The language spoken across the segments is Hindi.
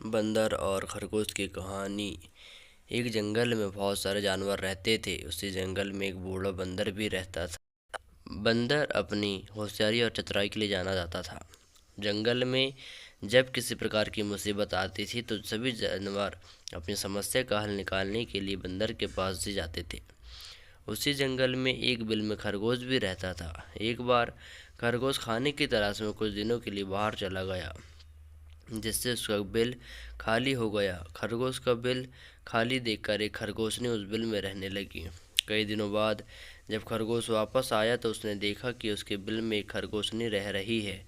बंदर और खरगोश की कहानी। एक जंगल में बहुत सारे जानवर रहते थे। उसी जंगल में एक बूढ़ा बंदर भी रहता था। बंदर अपनी होशियारी और चतुराई के लिए जाना जाता था। जंगल में जब किसी प्रकार की मुसीबत आती थी तो सभी जानवर अपनी समस्या का हल निकालने के लिए बंदर के पास ही जाते थे। उसी जंगल में एक बिल में खरगोश भी रहता था। एक बार खरगोश खाने की तलाश में कुछ दिनों के लिए बाहर चला गया, जिससे उसका बिल खाली हो गया। खरगोश का बिल खाली देखकर एक खरगोशनी उस बिल में रहने लगी। कई दिनों बाद जब खरगोश वापस आया तो उसने देखा कि उसके बिल में एक खरगोशनी रह रही है।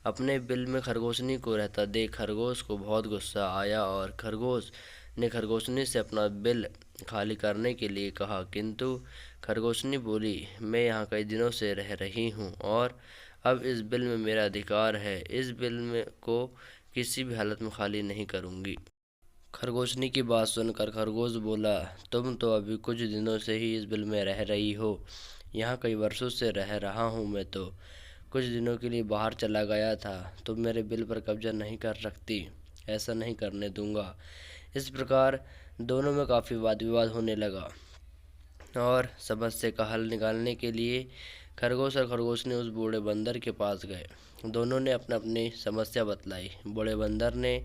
अपने बिल में खरगोशनी को रहता देख खरगोश को बहुत गुस्सा आया और खरगोश ने खरगोशनी से अपना बिल खाली करने के लिए कहा, किंतु खरगोशनी बोली, मैं यहाँ कई दिनों से रह रही हूँ और अब इस बिल में मेरा अधिकार है। इस बिल में को किसी भी हालत में खाली नहीं करूँगी। खरगोशनी की बात सुनकर खरगोश बोला, तुम तो अभी कुछ दिनों से ही इस बिल में रह रही हो। यहाँ कई वर्षों से रह रहा हूँ मैं तो कुछ दिनों के लिए बाहर चला गया था। तुम मेरे बिल पर कब्जा नहीं कर सकती, ऐसा नहीं करने दूंगा। इस प्रकार दोनों में काफ़ी वाद विवाद होने लगा और समस्या का हल निकालने के लिए खरगोश और खरगोशनी उस बूढ़े बंदर के पास गए। दोनों ने अपना अपनी समस्या बतलाई। बूढ़े बंदर ने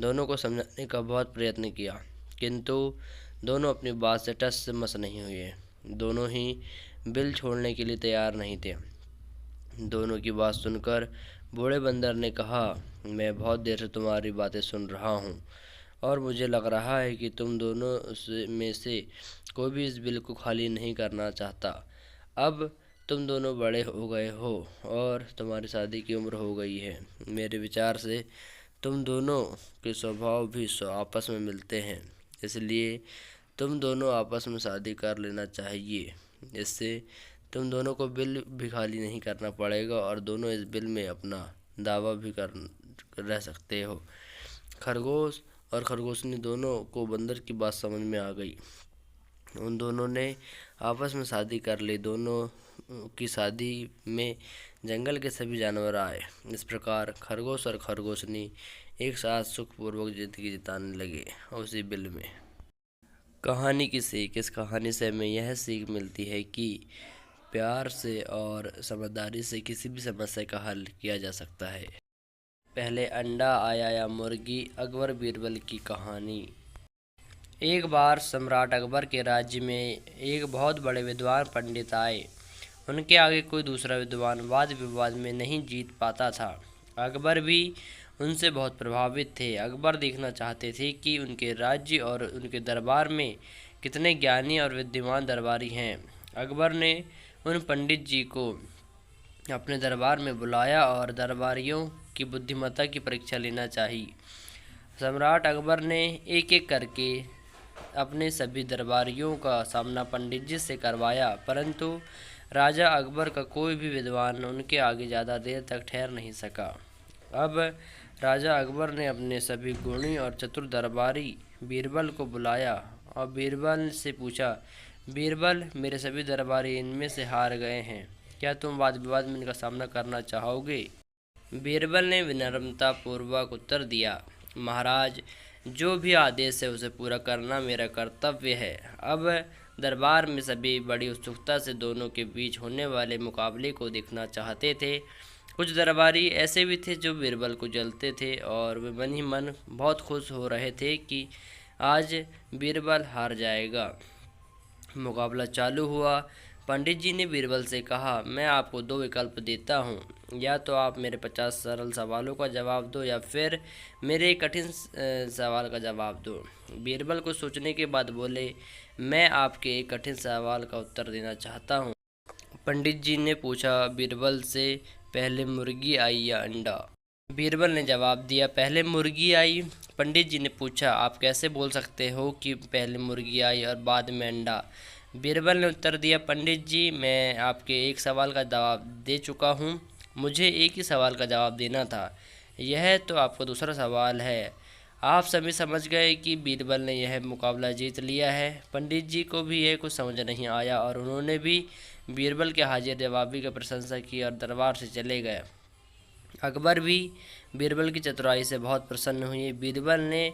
दोनों को समझाने का बहुत प्रयत्न किया, किंतु दोनों अपनी बात से टस मस नहीं हुए। दोनों ही बिल छोड़ने के लिए तैयार नहीं थे। दोनों की बात सुनकर बूढ़े बंदर ने कहा, मैं बहुत देर से तुम्हारी बातें सुन रहा हूँ और मुझे लग रहा है कि तुम दोनों में से कोई भी इस बिल को खाली नहीं करना चाहता। अब तुम दोनों बड़े हो गए हो और तुम्हारी शादी की उम्र हो गई है। मेरे विचार से तुम दोनों के स्वभाव भी आपस में मिलते हैं, इसलिए तुम दोनों आपस में शादी कर लेना चाहिए। इससे तुम दोनों को बिल भी खाली नहीं करना पड़ेगा और दोनों इस बिल में अपना दावा भी कर रह सकते हो। खरगोश और खरगोशनी दोनों को बंदर की बात समझ में आ गई। उन दोनों ने आपस में शादी कर ली। दोनों की शादी में जंगल के सभी जानवर आए। इस प्रकार खरगोश और खरगोशनी एक साथ सुखपूर्वक जिंदगी जिताने लगे उसी बिल में। कहानी की सीख। इस कहानी से हमें यह सीख मिलती है कि प्यार से और समझदारी से किसी भी समस्या का हल किया जा सकता है। पहले अंडा आया या मुर्गी, अकबर बीरबल की कहानी। एक बार सम्राट अकबर के राज्य में एक बहुत बड़े विद्वान पंडित आए। उनके आगे कोई दूसरा विद्वान वाद विवाद में नहीं जीत पाता था। अकबर भी उनसे बहुत प्रभावित थे। अकबर देखना चाहते थे कि उनके राज्य और उनके दरबार में कितने ज्ञानी और विद्वान दरबारी हैं। अकबर ने उन पंडित जी को अपने दरबार में बुलाया और दरबारियों की बुद्धिमत्ता की परीक्षा लेना चाहिए। सम्राट अकबर ने एक एक करके अपने सभी दरबारियों का सामना पंडित जी से करवाया, परंतु राजा अकबर का कोई भी विद्वान उनके आगे ज़्यादा देर तक ठहर नहीं सका। अब राजा अकबर ने अपने सभी गुणी और चतुर दरबारी बीरबल को बुलाया और बीरबल से पूछा, बीरबल, मेरे सभी दरबारी इनमें से हार गए हैं, क्या तुम वाद विवाद में इनका सामना करना चाहोगे? बीरबल ने विनम्रता पूर्वक उत्तर दिया, महाराज, जो भी आदेश है उसे पूरा करना मेरा कर्तव्य है। अब दरबार में सभी बड़ी उत्सुकता से दोनों के बीच होने वाले मुकाबले को देखना चाहते थे। कुछ दरबारी ऐसे भी थे जो बीरबल को जलते थे और वे मन ही मन बहुत खुश हो रहे थे कि आज बीरबल हार जाएगा। मुकाबला चालू हुआ। पंडित जी ने बीरबल से कहा, मैं आपको दो विकल्प देता हूँ, या तो आप मेरे 50 सरल सवालों का जवाब दो या फिर मेरे एक कठिन सवाल का जवाब दो। बीरबल को सोचने के बाद बोले, मैं आपके एक कठिन सवाल का उत्तर देना चाहता हूँ। पंडित जी ने पूछा बीरबल से, पहले मुर्गी आई या अंडा? बीरबल ने जवाब दिया, पहले मुर्गी आई। पंडित जी ने पूछा, आप कैसे बोल सकते हो कि पहले मुर्गी आई और बाद में अंडा? बीरबल ने उत्तर दिया, पंडित जी, मैं आपके एक सवाल का जवाब दे चुका हूँ, मुझे एक ही सवाल का जवाब देना था, यह तो आपका दूसरा सवाल है। आप सभी समझ गए कि बीरबल ने यह मुकाबला जीत लिया है। पंडित जी को भी यह कुछ समझ नहीं आया और उन्होंने भी बीरबल के हाजिर जवाबी की प्रशंसा की और दरबार से चले गए। अकबर भी बीरबल की चतुराई से बहुत प्रसन्न हुए। बीरबल ने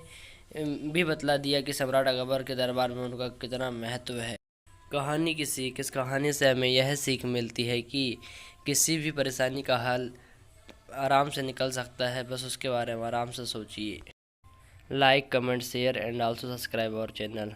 भी बतला दिया कि सम्राट अकबर के दरबार में उनका कितना महत्व है। कहानी की सीख, इस कहानी से हमें यह सीख मिलती है कि किसी भी परेशानी का हल आराम से निकल सकता है, बस उसके बारे में आराम से सोचिए। Like, comment, share and also subscribe our channel.